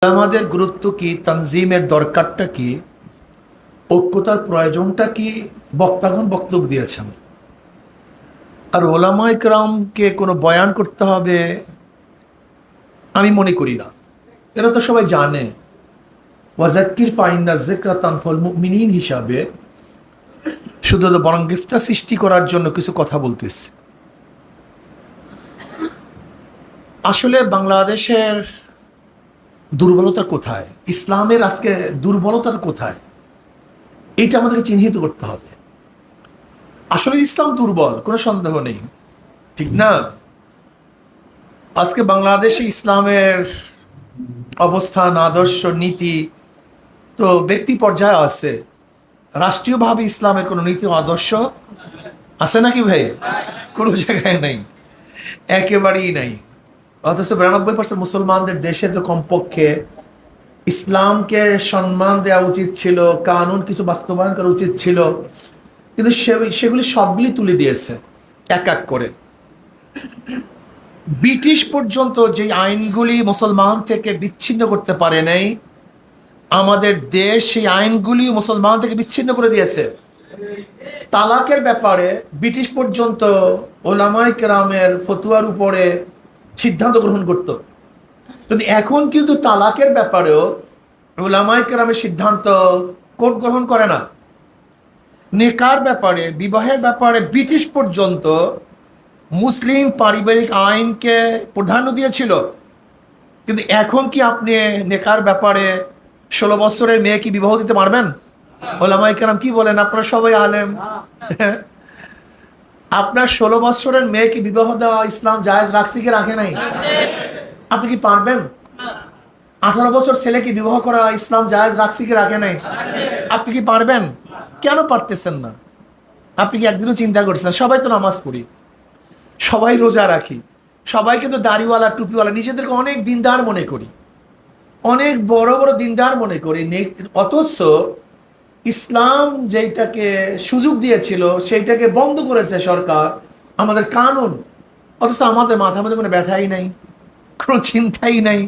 আমাদের গুরুত্ব কি, তানজিমের দরকারটা কি, ঐক্যতার প্রয়োজনটা কি, বক্তাগণ বক্তব্য দিয়েছেন। আর ওলামায়ে কেরামকে কোনো বয়ান করতে হবে আমি মনে করি না। এরা তো সবাই জানে ওয়াজাক্কির ফাইন্না যিকরা তানফাউল মুমিনিন হিসাবে শুধু বরং গ্রেফতার সৃষ্টি করার জন্য কিছু কথা বলতেছে। আসলে বাংলাদেশের দুর্বলতা কোথায়, ইসলামের আজকে দুর্বলতার কোথায়, এইটা আমাদেরকে চিহ্নিত করতে হবে। আসলে ইসলাম দুর্বল, কোনো সন্দেহ নেই, ঠিক না? আজকে বাংলাদেশে ইসলামের অবস্থান, আদর্শ, নীতি তো ব্যক্তি পর্যায়ে আছে, রাষ্ট্রীয়ভাবে ইসলামের কোনো নীতি আদর্শ আছে নাকি ভাই? কোনো জায়গায় নাই, একেবারেই নাই। অথচ 92% মুসলমানদের দেশে তো কমপক্ষে ইসলামকে সম্মান দেওয়া উচিত ছিল, কানুন কিছু বাস্তবায়ন করা উচিত ছিল, কিন্তু সেগুলি সবগুলি তুলে দিয়েছে এক এক করে। ব্রিটিশ পর্যন্ত যে আইনগুলি মুসলমান থেকে বিচ্ছিন্ন করতে পারে নাই, আমাদের দেশ সেই আইনগুলি মুসলমান থেকে বিচ্ছিন্ন করে দিয়েছে। তালাকের ব্যাপারে ব্রিটিশ পর্যন্ত ওলামায়ে কেরামের ফতোয়ার উপরে সিদ্ধান্ত গ্রহণ করত, কিন্তু এখন কিন্তু তালাকের ব্যাপারেও ওলামায়ে কেরামের সিদ্ধান্ত কোর্ট গ্রহণ করে না। নেকার ব্যাপারে, বিবাহের ব্যাপারে ব্রিটিশ পর্যন্ত মুসলিম পারিবারিক আইনকে প্রাধান্য দিয়েছিল, কিন্তু এখন কি আপনি নেকার ব্যাপারে 16 বছরের মেয়ে কি বিবাহ দিতে পারবেন? ওলামায়ে কেরাম কি বলেন? আপনারা সবাই আলেম, আপনার 16 বছরের মেয়ে কি বিবাহ দেওয়া ইসলাম জায়েজ রাখছে কি রাখে নাই? আপনি কি পারবেন? 18 বছর ছেলে কি বিবাহ করা ইসলাম জায়েজ রাখছে কি রাখে নাই? আপনি কি পারবেন? কেন পারতেছেন না? আপনি কি একদিনও চিন্তা করছেন? সবাই তো নামাজ পড়ি, সবাই রোজা রাখি, সবাই কিন্তু দাড়িওয়ালা টুপিওয়ালা, নিজেদেরকে অনেক দিনদার মনে করি, অনেক বড় বড় দিনদার মনে করি। অথচ ইসলাম যেটাকে সুযোগ দিয়েছিল সেইটাকে বন্ধ করেছে সরকার, আমাদের কানুন। অথচ আমাদের মাথার মধ্যে কোনো ব্যথাই নাই, কোনো চিন্তাই নাই।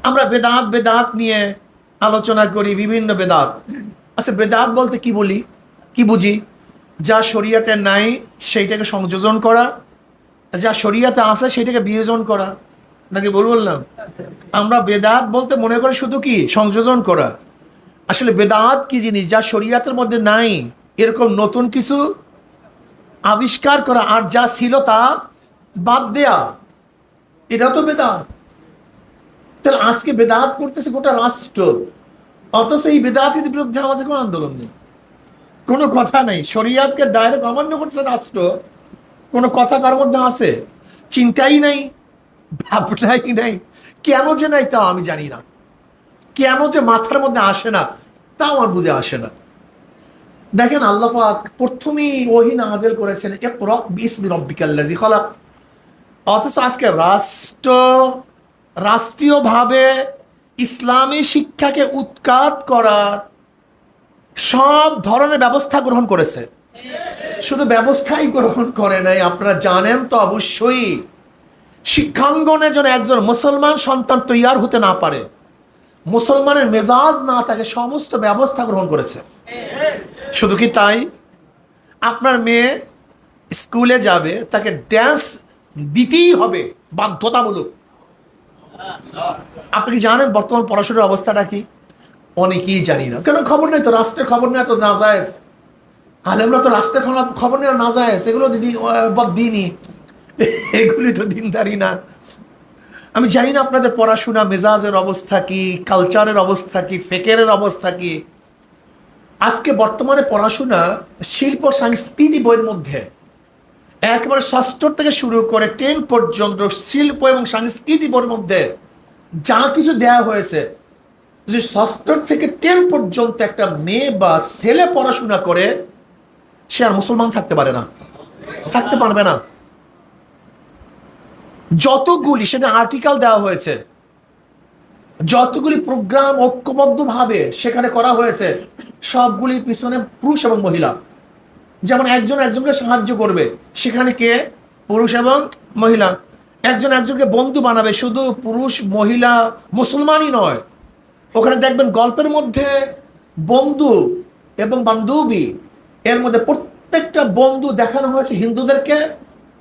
আমরা বেদাত বেদাত নিয়ে আলোচনা করি, বিভিন্ন বেদাত। আচ্ছা, বেদাত বলতে কি বলি, কি বুঝি? যা শরিয়াতে নাই সেইটাকে সংযোজন করা, যা শরিয়াতে আছে সেইটাকে বিয়োজন করা, নাকি বললাম? আমরা বেদাত বলতে মনে করি শুধু কি সংযোজন করা। আসলে বেদাত কি জিনিস? যা শরিয়াতের মধ্যে নাই এরকম নতুন কিছু আবিষ্কার করা, আর যা ছিল তা বাদ দেয়া, এটা তো বেদাত। তাহলে আজকে বেদাত করতেছে গোটা রাষ্ট্র, অথচ এই বেদাতের বিরুদ্ধে আমাদের কোনো আন্দোলন নেই, কোনো কথা নেই। শরিয়াতকে ডাইরেক্ট অমান্য করছে রাষ্ট্র, কোনো কথা কার মধ্যে আছে? চিন্তাই নাই, ভাবনাই নাই। কেন যে নাই তা আমি জানি না, কেন যে মাথার মধ্যে আসে না তা আমার বুঝে আসে না। দেখেন, আল্লাহ পাক প্রথমেই ওহী নাযিল করেছেন ইকরা বিসমি রাব্বিকাল্লাযী খালাক। অথচ আজকে রাষ্ট্রীয়ভাবে ইসলামী শিক্ষাকে উৎখাত করার সব ধরনের ব্যবস্থা গ্রহণ করেছে। শুধু ব্যবস্থাই গ্রহণ করে নাই, আপনারা জানেন তো অবশ্যই, শিক্ষাঙ্গনে যেন একজন মুসলমান সন্তান তৈয়ার হতে না পারে, মুসলমানের মেজাজ না থাকে, সমস্ত ব্যবস্থা গ্রহণ করেছে। শুধু কি তাই? আপনার মেয়ে স্কুলে যাবে, তাকে ড্যান্স দিতেই হবে বাধ্যতামূলক। আপনি কি জানেন বর্তমান পড়াশোনার অবস্থাটা কি? অনেকেই জানি না, কেন খবর নেই তো, রাষ্ট্রের খবর নেওয়া তো নাজায়েজ। আলেমরা তো রাষ্ট্রের খবর নেওয়া নাজায়েজ, এগুলো বদ্দিনী, এগুলি তো দিনদারি না। আমি জানি না আপনাদের পড়াশোনা মেজাজের অবস্থা কি, কালচারের অবস্থা কি, ফেকেরের অবস্থা কি। আজকে বর্তমানে পড়াশোনা শিল্প সংস্কৃতি বইয়ের মধ্যে একেবারে ষষ্ঠ থেকে শুরু করে 10 পর্যন্ত শিল্প এবং সংস্কৃতি বইয়ের মধ্যে যা কিছু দেয়া হয়েছে, যে ষষ্ঠ থেকে 10 পর্যন্ত একটা মেয়ে বা ছেলে পড়াশোনা করে, সে আর মুসলমান থাকতে পারে না, থাকতে পারবে না। যতগুলি সেটা আর্টিকেল দেওয়া হয়েছে, যতগুলি প্রোগ্রাম ঐক্যবদ্ধভাবে সেখানে করা হয়েছে, সবগুলির পিছনে পুরুষ এবং মহিলা। যেমন একজন একজনকে সাহায্য করবে, সেখানে কে? পুরুষ এবং মহিলা। একজন একজনকে বন্ধু বানাবে, শুধু পুরুষ মহিলা মুসলমানই নয়, ওখানে দেখবেন গল্পের মধ্যে বন্ধু এবং বান্ধবী, এর মধ্যে প্রত্যেকটা বন্ধু দেখানো হয়েছে হিন্দুদেরকে,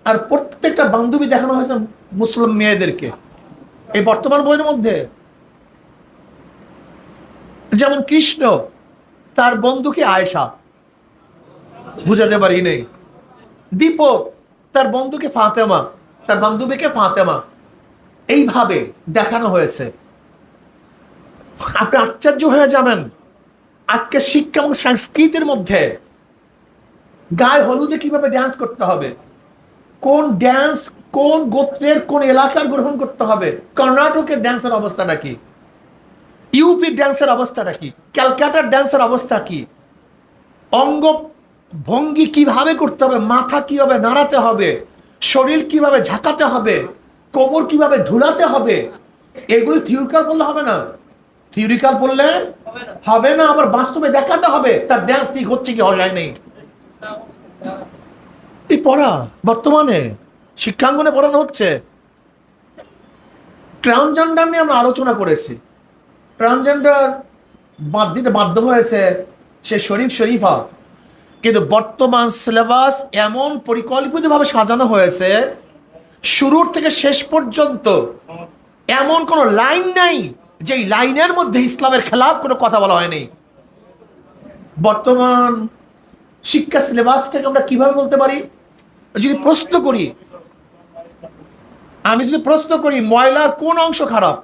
আর প্রত্যেকটা বান্ধবী দেখানো হয়েছে মুসলিম মেয়েদেরকে এই বর্তমান বইয়ের মধ্যে। যেমন কৃষ্ণ, তার বন্ধুকে আয়েশা, বুঝাতে পারি নেই। দীপক, তার বন্ধুকে ফাতেমা, তার বান্ধবীকে ফাতেমা, এইভাবে দেখানো হয়েছে। আপনি আশ্চর্য হয়ে যাবেন আজকে শিক্ষা এবং সংস্কৃতির মধ্যে গায়ে হলুদে কিভাবে ড্যান্স করতে হবে, কোন ড্যান্স কোন গোত্রের কোন এলাকার গ্রহণ করতে হবে, কর্ণাটকের ড্যান্সের অবস্থাটা কি, ইউপি ড্যান্সের অবস্থাটা কি, ক্যালকাটার ড্যান্সের অবস্থা কি, অঙ্গ ভঙ্গি কিভাবে করতে হবে, মাথা কিভাবে নাড়াতে হবে, শরীর কিভাবে ঝাঁকাতে হবে, কোমর কিভাবে ঢুলাতে হবে, এগুলি থিওরিক্যাল বললে হবে না। থিওরিক্যাল বললে হবে না, আবার বাস্তবে দেখাতে হবে তার ড্যান্স ঠিক হচ্ছে কি হয় নেই। এই পড়া বর্তমানে শিক্ষাঙ্গনে পড়ানো হচ্ছে। ট্রান্সজেন্ডার নিয়ে আমরা আলোচনা করেছি। ট্রান্সজেন্ডার বাদ দিতে বাধ্য হয়েছে সে শরীফা, কিন্তু বর্তমান সিলেবাস এমন পরিকল্পিতভাবে সাজানো হয়েছে, শুরুর থেকে শেষ পর্যন্ত এমন কোনো লাইন নাই যেই লাইনের মধ্যে ইসলামের খেলাফ কোনো কথা বলা হয়নি। বর্তমান শিক্ষা সিলেবাসটাকে আমরা কিভাবে বলতে পারি, যদি প্রশ্ন করি, আমি যদি প্রশ্ন করি ময়লার কোন অংশ খারাপ,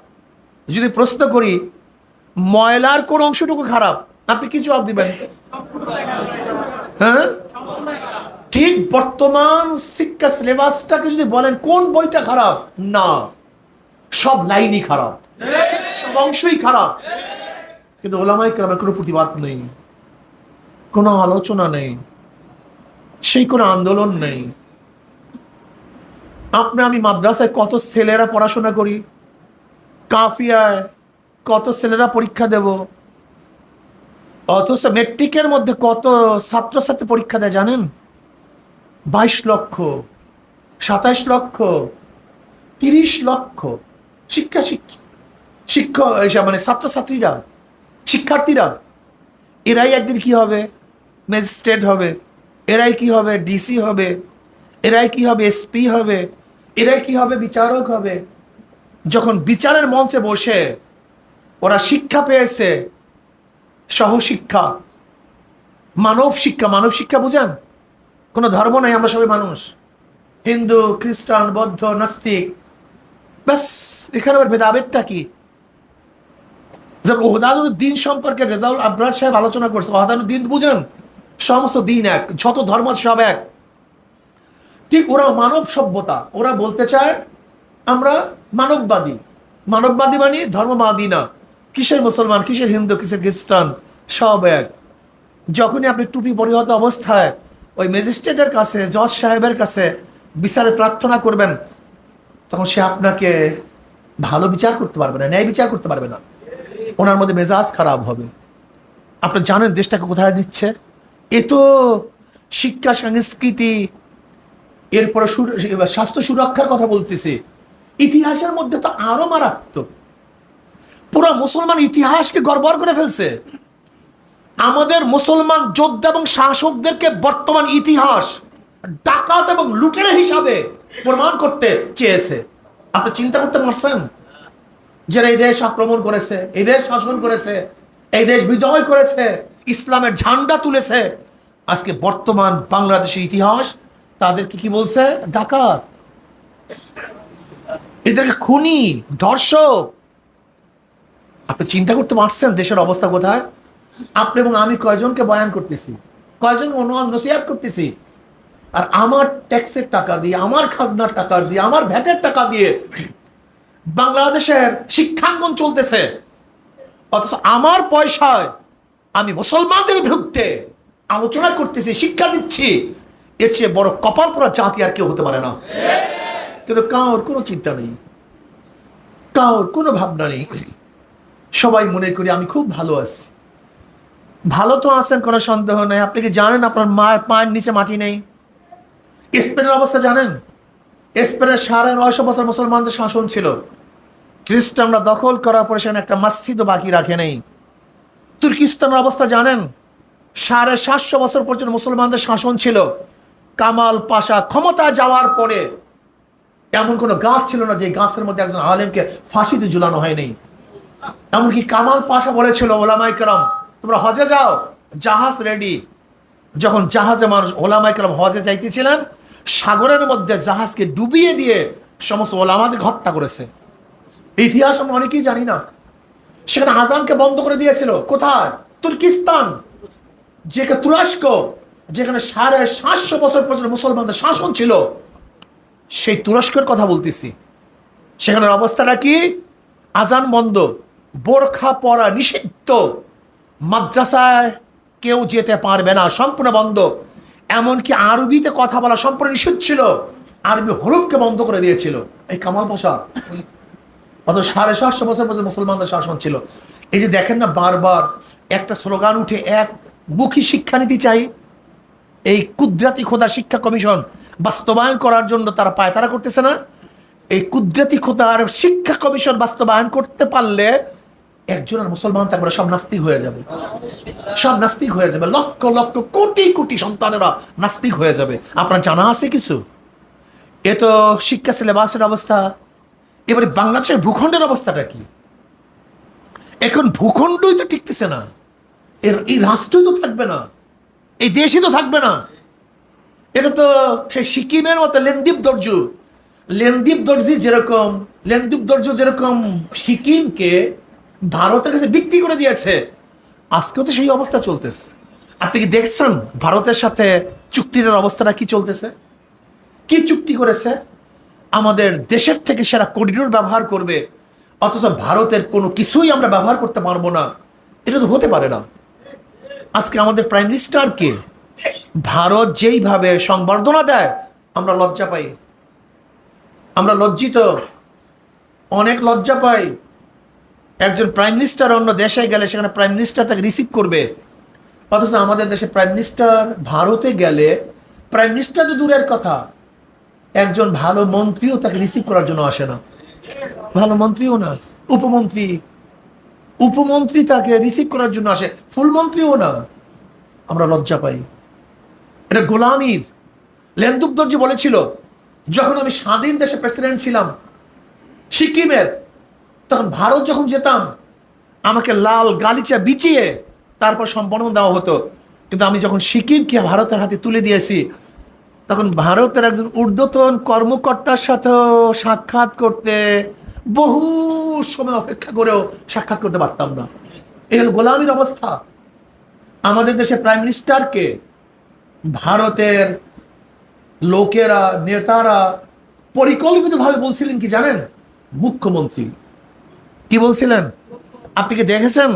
যদি প্রশ্ন করি ময়লার কোন অংশটুকু খারাপ, আপনি কি জবাব দিবেন? হ্যাঁ, ঠিক বর্তমান শিক্ষা সিলেবাসটাকে যদি বলেন কোন বইটা খারাপ, না, সব লাইনই খারাপ, সব অংশই খারাপ। কিন্তু ওলামায়ে কেরামের কোনো প্রতিবাদ নেই, কোনো আলোচনা নেই, সেই কোনো আন্দোলন নেই। আমি মাদ্রাসায় কত ছেলেরা পড়াশোনা করি, কাফিয়ায় কত ছেলেরা পরীক্ষা দেব, অথচ মেট্রিকের মধ্যে কত ছাত্রছাত্রী পরীক্ষা দেয় জানেন? 22 লক্ষ, 27 লক্ষ, 30 লক্ষ মানে ছাত্রছাত্রীরা, শিক্ষার্থীরা। এরাই একদিন কি হবে? ম্যাজিস্ট্রেট হবে, এরাই কি হবে? ডিসি হবে, এরাই কি হবে? এসপি হবে, এরাই কি হবে? বিচারক হবে। যখন বিচারের মঞ্চে বসে ওরা শিক্ষা পেয়েছে, সহশিক্ষা, মানব শিক্ষা বুঝেন? কোনো ধর্ম নাই, আমরা সবাই মানুষ, হিন্দু, খ্রিস্টান, বৌদ্ধ, নাস্তিক, ব্যাস। এখানে আবার ভেদাভেদটা কি? যেমন ওহদানুদ্দিন সম্পর্কে রেজাউল আবরার সাহেব আলোচনা করছে। ওহদানুদ্দিন বুঝেন? সমস্ত দিন এক, যত ধর্ম সব এক। ঠিক ওরা মানব সভ্যতা, ওরা বলতে চায় আমরা মানববাদী। মানববাদী মানে ধর্মবাদী না। কিসের মুসলমান, কিসের হিন্দু, কিসের খ্রিস্টান, সব এক। যখনই আপনি টুপি পরিহত অবস্থায় ওই ম্যাজিস্ট্রেটের কাছে, জজ সাহেবের কাছে বিচারে প্রার্থনা করবেন, তখন সে আপনাকে ভালো বিচার করতে পারবে না, ন্যায় বিচার করতে পারবে না, ওনার মধ্যে মেজাজ খারাপ হবে। আপনি জানেন দেশটাকে কোথায় নিচ্ছে? এ তো শিক্ষা সংস্কৃতি, এরপরে স্বাস্থ্য সুরক্ষার কথা বলতেছি, ইতিহাসের মধ্যে তো আরো মারাত্মক। পুরো মুসলমান ইতিহাসকে গড়বড় করে ফেলছে। আমাদের মুসলমান যোদ্ধা এবং শাসকদেরকে বর্তমান ইতিহাস ডাকাত এবং লুটেরা হিসাবে প্রমাণ করতে চেয়েছে। আপনি চিন্তা করতে পারছেন? যারা এই দেশ আক্রমণ করেছে, এই দেশ শাসন করেছে, এই দেশ বিজয় করেছে, ইসলামের ঝান্ডা তুলেছে, আজকে বর্তমান বাংলাদেশের ইতিহাস তাদেরকে কি বলছে? ডাকাত, এদেরকে খুনি, ধর্ষক। আপনি চিন্তা করতে পারছেন দেশের অবস্থা কোথায়? আপনি এবং আমি কয়জনকে বয়ান করতেছি, কয়জনকে নসিহত করতেছি, আর আমার ট্যাক্সের টাকা দিয়ে, আমার খাজনার টাকা দিয়ে, আমার ভ্যাটের টাকা দিয়ে বাংলাদেশের শিক্ষাঙ্গন চলতেছে, অথচ আমার পয়সায় আমি মুসলমানদের বিরুদ্ধে আলোচনা করতেছি, শিক্ষা দিচ্ছি। এর চেয়ে বড় কপাল পোড়া জাতি আর কেউ হতে পারে না। কিন্তু কারোর কোনো চিন্তা নেই, কারোর কোনো ভাবনা নেই। সবাই মনে করি আমি খুব ভালো আছি। ভালো তো আছেন, কোনো সন্দেহ নেই। আপনি কি জানেন আপনার মায়ের পায়ের নিচে মাটি নেই? স্পেনের অবস্থা জানেন? স্পেনের 950 বছর মুসলমানদের শাসন ছিল। খ্রিস্টানরা দখল করার পরে সেখানে একটা মসজিদও বাকি রাখে নেই। তুর্কিস্তানের অবস্থা জানেন, 750 বছর পর্যন্ত মুসলমানদের শাসন ছিল। কামাল পাশা ক্ষমতা যাওয়ার পরে এমন কোনো গাছ ছিল না যে গাছের মধ্যে একজন আলেমকে ফাঁসিতে ঝুলানো হয়নি। এমনকি কামাল পাশা বলেছিল, ওলামায়ে কেরাম তোমরা হজে যাও, জাহাজ রেডি। যখন জাহাজে মানুষ ওলামায়ে কেরাম হজে যাইতেছিলেন, সাগরের মধ্যে জাহাজকে ডুবিয়ে দিয়ে সমস্ত ওলামাদের হত্যা করেছে। ইতিহাস আমরা অনেকেই জানি না। সেখানে আজানকে বন্ধ করে দিয়েছিল। কোথায়? তুর্কিস্তান, যেখানে তুরস্ক, যেখানে 750 বছর পর্যন্ত মুসলমানদের শাসন ছিল। সেই তুরস্কের কথা বলতেছি। সেখানের অবস্থাটা কি? আজান বন্ধ, বোরখা পরা নিষিদ্ধ, মাদ্রাসায় কেউ যেতে পারবে না, সম্পূর্ণ বন্ধ। এমনকি আরবিতে কথা বলা সম্পূর্ণ নিষিদ্ধ ছিল। আরবি হরফকে বন্ধ করে দিয়েছিল এই কামাল পাশা। অত 750 বছর পর্যন্ত মুসলমানদের শাসন ছিল। এই যে দেখেন না, বারবার একটা স্লোগান উঠে, এক মুখী শিক্ষানীতি চাই। এই কুদরতি খোদা শিক্ষা কমিশন বাস্তবায়ন করার জন্য তারা পায়তারা করতেছে না। এই কুদরতি খোদার শিক্ষা কমিশন বাস্তবায়ন করতে পারলে একজনের মুসলমান থাকবে, সব নাস্তিক হয়ে যাবে, সব নাস্তিক হয়ে যাবে। লক্ষ লক্ষ কোটি কোটি সন্তানেরা নাস্তিক হয়ে যাবে। আপনার জানা আছে কিছু? এ তো শিক্ষা সিলেবাসের অবস্থা। এবারে বাংলাদেশের ভূখণ্ডের অবস্থাটা কি? এখন ভূখণ্ডই তো টিকতেছে না, এই রাষ্ট্রই তো থাকবে না, এই দেশই তো থাকবে না। এটা তো সেই সিকিমের মতো লেনদীপ দর্জু, লেনদীপ দর্জু যেরকম সিকিমকে ভারতের কাছে বিক্রি করে দিয়েছে, আজকেও তো সেই অবস্থা চলতেছে। আপনি কি দেখছেন ভারতের সাথে চুক্তির অবস্থাটা কি চলতেছে? কি চুক্তি করেছে? আমাদের দেশের থেকে সেরা করিডোর ব্যবহার করবে, অথচ ভারতের কোনো কিছুই আমরা ব্যবহার করতে পারবো না। এটা তো হতে পারে না। আজকে আমাদের প্রাইম মিনিস্টারকে ভারত যেইভাবে সংবর্ধনা দেয়, আমরা লজ্জা পাই, আমরা লজ্জিত, অনেক লজ্জা পাই। একজন প্রাইম মিনিস্টার অন্য দেশে গেলে সেখানে প্রাইম মিনিস্টার তাকে রিসিভ করবে, অথচ আমাদের দেশে প্রাইম মিনিস্টার ভারতে গেলে, প্রাইম মিনিস্টার তো দূরের কথা, একজন ভালো মন্ত্রীও তাকে রিসিভ করার জন্য আসে না। ভালো মন্ত্রীও না, উপমন্ত্রী তাকে রিসিভ করার জন্য আসে, ফুল মন্ত্রীও না। আমরা লজ্জা পাই। এটা গোলামির। লেনদুপ দর্জি বলেছিল, যখন আমি স্বাধীন দেশে প্রেসিডেন্ট ছিলাম সিকিমের, তখন ভারত যখন যেতাম আমাকে লাল গালিচা বিছিয়ে তারপর সম্পন্ন দেওয়া হতো। কিন্তু আমি যখন সিকিমকে ভারতের হাতে তুলে দিয়েছি, তখন ভারতের একজন ঊর্ধ্বতন কর্মকর্তার সাথেও সাক্ষাৎ করতে বহু সময় অপেক্ষা করেও সাক্ষাৎ করতে পারতাম না। এই হল গোলামির অবস্থা। আমাদের দেশে প্রাইম মিনিস্টারকে ভারতের লোকেরা, নেতারা পরিকল্পিতভাবে বলছিলেন কি জানেন? মুখ্যমন্ত্রী। কি বলছিলেন? আপনি কি দেখেছেন?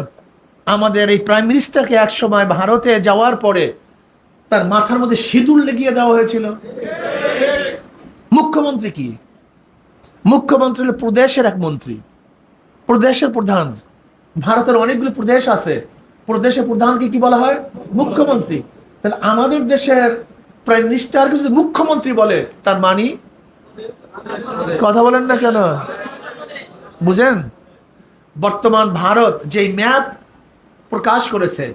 আমাদের এই প্রাইম মিনিস্টারকে এক সময় ভারতে যাওয়ার পরে তার মাথার মধ্যে সিঁদুর লেগিয়ে দেওয়া হয়েছিল। মুখ্যমন্ত্রী কি? মুখ্যমন্ত্রী হল প্রদেশের এক মন্ত্রী, প্রদেশের প্রধান। ভারতের অনেকগুলো প্রদেশ আছে, প্রদেশের প্রধানকে কি বলা হয়? মুখ্যমন্ত্রী। তাহলে আমাদের দেশের প্রাইম মিনিস্টারকে যদি মুখ্যমন্ত্রী বলে, তার মানে কথা বলেন না কেন? বুঝেন? বর্তমান ভারত যেই ম্যাপ প্রকাশ করেছে,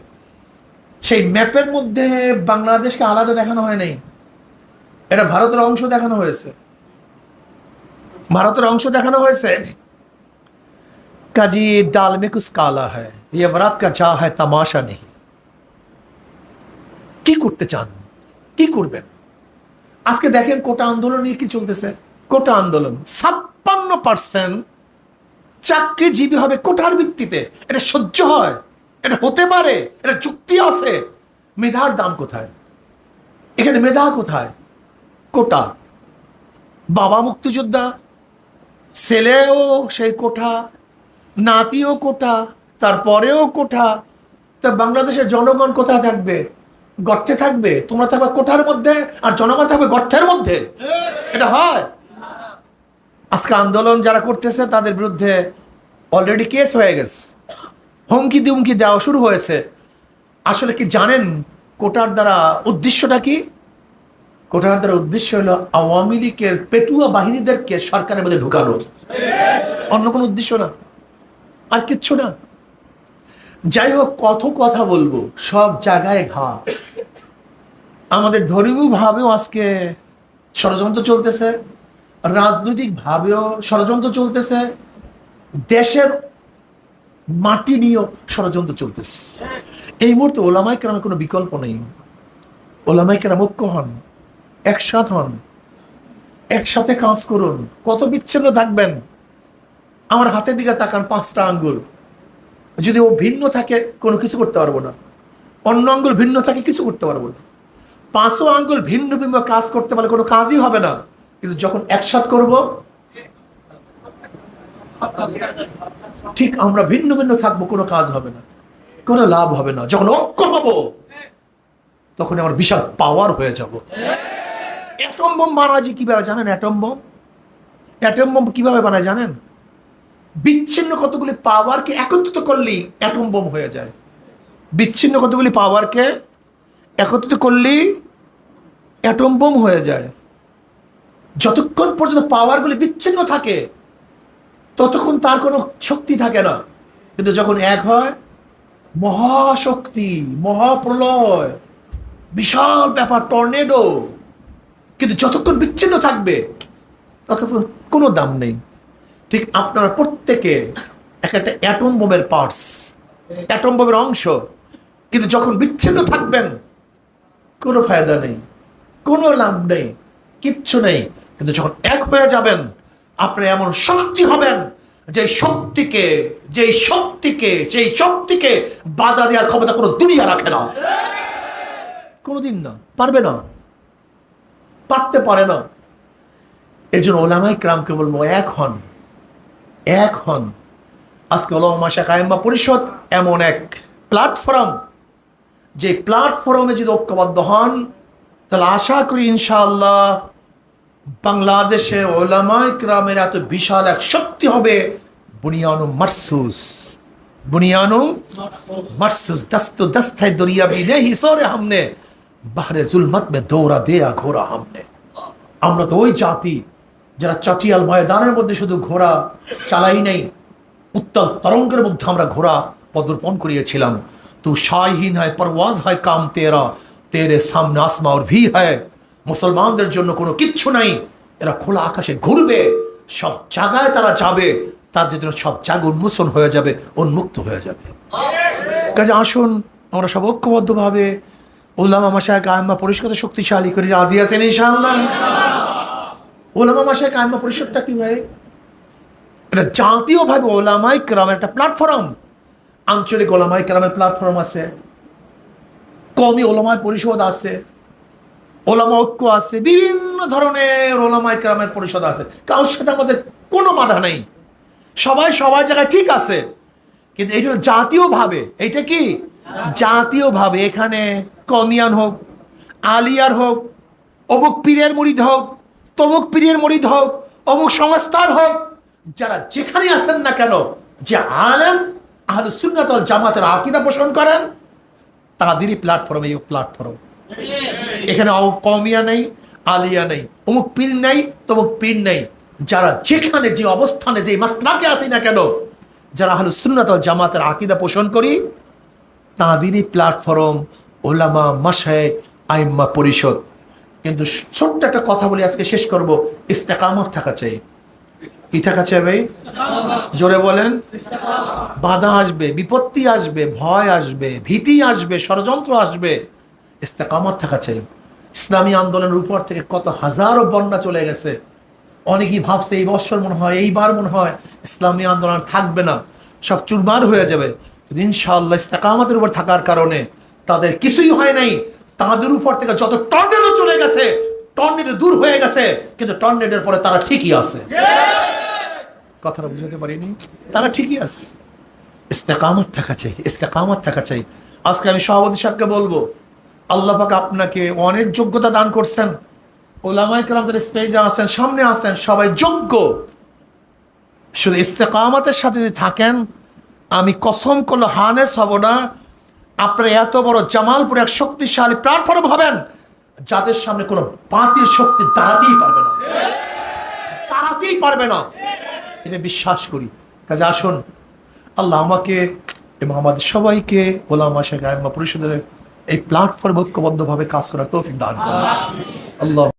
সেই ম্যাপের মধ্যে বাংলাদেশকে আলাদা দেখানো হয় নাই। এটা ভারতের অংশ দেখানো হয়েছে, ভারতের অংশ দেখানো হয়েছে। কাজী ডাল মে কুছ কালা হ্যায়, ইয়ে বরাত কা চা হ্যায়, তামাশা নেই। কি করতে চান? কি করবেন? আজকে দেখেন কোটা আন্দোলন নিয়ে কি চলতেছে। কোটা আন্দোলন 56% চাকরিজীবী হবে কোটার ভিত্তিতে। এটা সহ্য হয়? এটা হতে পারে? এটা যুক্তি আছে? মেধার দাম কোথায়? এখানে মেধা কোথায়? কোটা। বাবা মুক্তিযোদ্ধা, ছেলেও সেই কোটা, নাতিও কোটা, তারপরেও কোটা। তা বাংলাদেশের জনগণ কোথায় থাকবে? গর্তে থাকবে। তোমরা থাকবে কোঠার মধ্যে, আর জনগণ থাকবে গর্তের মধ্যে। এটা হয়? আজকে আন্দোলন যারা করতেছে তাদের বিরুদ্ধে অলরেডি কেস হয়ে গেছে, হুমকি দুমকি দেওয়া শুরু হয়েছে। আসলে কি জানেন কোটার দ্বারা উদ্দেশ্যটা কি? কোটার উদ্দেশ্য হলো আওয়ামী লীগের পেটুয়া বাহিনীদেরকে সরকারের মধ্যে ঢুকানো, অন্য কোনো উদ্দেশ্য না, আর কিচ্ছু না। যাই হোক, কত কথা বলবো, সব জায়গায় ঘা। আমাদের ধর্মীয় ভাবেও আজকে ষড়যন্ত্র চলতেছে, রাজনৈতিক ভাবেও ষড়যন্ত্র চলতেছে, দেশের মাটি নিয়েও ষড়যন্ত্র চলতেছে। এই মুহূর্তে ওলামায়ে কেরামের কোনো বিকল্প নেই। ওলামায়ে কেরাম ঐক্য হন, একসাথ হন, একসাথে কাজ করুন। কত বিচ্ছিন্ন থাকবেন? আমার হাতের দিকে তাকান, 5টা আঙ্গুল, যদি ও ভিন্ন থাকে কোনো কিছু করতে পারবো না, অন্য আঙ্গুল ভিন্ন থাকে কিছু করতে পারবো না। 5ও আঙ্গুল ভিন্ন ভিন্ন কাজ করতে পারলে কোনো কাজই হবে না। কিন্তু যখন একসাথ করব, ঠিক আমরা ভিন্ন ভিন্ন থাকবো, কোনো কাজ হবে না, কোনো লাভ হবে না। যখন ঐক্য হব, তখন আমার বিশাল পাওয়ার হয়ে যাব। অ্যাটম বোম বানায় কিভাবে জানেন? অ্যাটম বোম কিভাবে বানায় জানেন? বিচ্ছিন্ন কতগুলি পাওয়ারকে একত্রিত করলেই অ্যাটম বোম হয়ে যায়। বিচ্ছিন্ন কতগুলি পাওয়ারকে একত্রিত করলেই অ্যাটম বোম হয়ে যায়। যতক্ষণ পর্যন্ত পাওয়ারগুলি বিচ্ছিন্ন থাকে, ততক্ষণ তার কোনো শক্তি থাকে না। কিন্তু যখন এক হয়, মহাশক্তি, মহাপ্রলয়, বিশাল ব্যাপার, টর্নেডো। কিন্তু যতক্ষণ বিচ্ছিন্ন থাকবে, ততক্ষণ কোনো দাম নেই। ঠিক আপনারা প্রত্যেকে একটা অ্যাটম বোমের পার্টস, অ্যাটম বোমের অংশ। কিন্তু যখন বিচ্ছিন্ন থাকবেন, কোনো ফায়দা নেই, কোনো লাভ নেই, কিচ্ছু নেই। কিন্তু যখন এক হয়ে যাবেন, আপনি এমন শক্তি হবেন, যে শক্তিকে বাধা দেওয়ার ক্ষমতা কোনো দুনিয়া রাখে না, কোনোদিন না, পারবে না, পারতে পারে না। এর জন্য ওলামায়ে কেরামকে বলবো, এক হন। আজকে উলামা মাশায়েখ আইম্মা পরিষদ এমন এক প্ল্যাটফর্ম, যে প্ল্যাটফর্মে যদি ঐক্যবদ্ধ হন, তাহলে আশা করি ইনশাআল্লাহ বাংলাদেশে উলামায়ে কেরামের এত বিশাল এক শক্তি হবে। বুনিয়ানুম মারসুস দস্তু দস্তে দরিয়া भी नहीं सोरे हमने বাহরে জুলমত মে দৌড়া দেয়া ঘোরা हमने। আমরা তো ওই জাতি যারা চাটিয়াল ময়দানের মধ্যে শুধু ঘোড়া চালাই নাই, উত্তাল তরঙ্গের মধ্যে আমরা ঘোড়া পদর্পণ করিয়েছিলাম। তু শাহীন হয়, পরওয়াজ হয় কাম তেরা, তেরে সামনে আসমান और भी है। মুসলমানদের জন্য কোনো কিচ্ছু নাই, এরা খোলা আকাশে ঘুরবে, সব জায়গায় তারা যাবে, তাদের জন্য সব জায়গা উন্মোচন হয়ে যাবে, উন্মুক্ত হয়ে যাবে। কাজে আসুন আমরা সব ঐক্যবদ্ধভাবে উলামা মাশায়েখ আইম্মা পরিষদকে শক্তিশালী করি। রাজি আছেন ইনশাআল্লাহ? উলামা মাশায়েখ আইম্মা পরিষদটা কি ভাই? এটা জাতীয়ভাবে উলামায়ে কেরামের একটা প্ল্যাটফর্ম। আঞ্চলিক উলামায়ে কেরামের প্ল্যাটফর্ম আছে, কওমি উলামায়ে পরিষদ আছে, উলামা ঐক্য আছে, বিভিন্ন ধরনের উলামায়ে কেরামের পরিষদ আছে। কারোর সাথে আমাদের কোনো বাধা নেই, সবাই সবার জায়গায় ঠিক আছে। কিন্তু এইটা জাতীয়ভাবে, এইটা কি জাতীয়ভাবে, এখানে কমিয়ান হোক, আলিয়ার হোক, অমুক পীরের মুরিদ হোক, তমুক পীরের মুরিদ হোক, অমুক সংস্থার হোক, যারা যেখানে আছেন না কেন, যে আলেম আহলুস সুন্নাত ওয়াল জামাতের আকীদা পোষণ করেন, তাদেরই প্ল্যাটফর্ম এই প্ল্যাটফর্ম। এখানে কওমিয়া নেই, আলিয়া নেই, অমুক পীর নেই, তমুক পীর নেই। যারা যেখানে যে অবস্থানে যে মাসলাকে আসি না কেন, যারা আহলুস সুন্নাত ওয়াল জামাতের আকীদা পোষণ করি, তাদেরই প্ল্যাটফর্ম উলামা মাশায়েখ আইম্মা পরিষদ। কিন্তু ছোট্ট একটা কথা বলি, আজকে শেষ করব। ইস্তেকামত থাকা চাই। কি থাকা চাই ভাই? জোরে বলেন। বাধা আসবে, বিপত্তি আসবে, ভয় আসবে, ভীতি আসবে, ষড়যন্ত্র আসবে, ইস্তেকামত থাকা চাই। ইসলামী আন্দোলনের উপর থেকে কত হাজারো বন্যা চলে গেছে। অনেকেই ভাবছে এই বছর মনে হয়, এইবার মনে হয় ইসলামী আন্দোলন থাকবে না, সব চুরমার হয়ে যাবে। ইনশাআল্লাহ ইস্তেকামতের উপর থাকার কারণে তাদের কিছুই হয় নাই। তাদের উপর থেকে যত টর্নেডো চলে গেছে, টর্নেডো দূর হয়ে গেছে, কিন্তু টর্নেডোর পরে তারা ঠিকই আছে। কথাটা বুঝতে পারিনি? তারা ঠিকই আছে। ইস্তেকামত থাকা চাই, ইস্তেকামত থাকা চাই। আজকে আমি সভাপতি সাহেবকে বলবো, আল্লাহ পাক আপনাকে অনেক যোগ্যতা দান করছেন। উলামায়ে কেরাম যারা স্টেজে আছেন, সামনে আছেন, সবাই যোগ্য। শুধু ইস্তেকামতের সাথে যদি থাকেন, আমি কসম করলে হানেস হব না, আপনারা এত বড় জামালপুর এক শক্তিশালী প্ল্যাটফর্ম হবেন, যাদের সামনে কোনো বাতিল শক্তি দাঁড়াতেই পারবে না, দাঁড়াতেই পারবে না, এটা বিশ্বাস করি। কাজে আসুন আল্লাহ আমাকে এবং আমাদের সবাইকে ওলামা শাইখ আইম্মা পরিষদের এই প্ল্যাটফর্মে ঐক্যবদ্ধভাবে কাজ করার তৌফিক দান করুন। আল্লাহ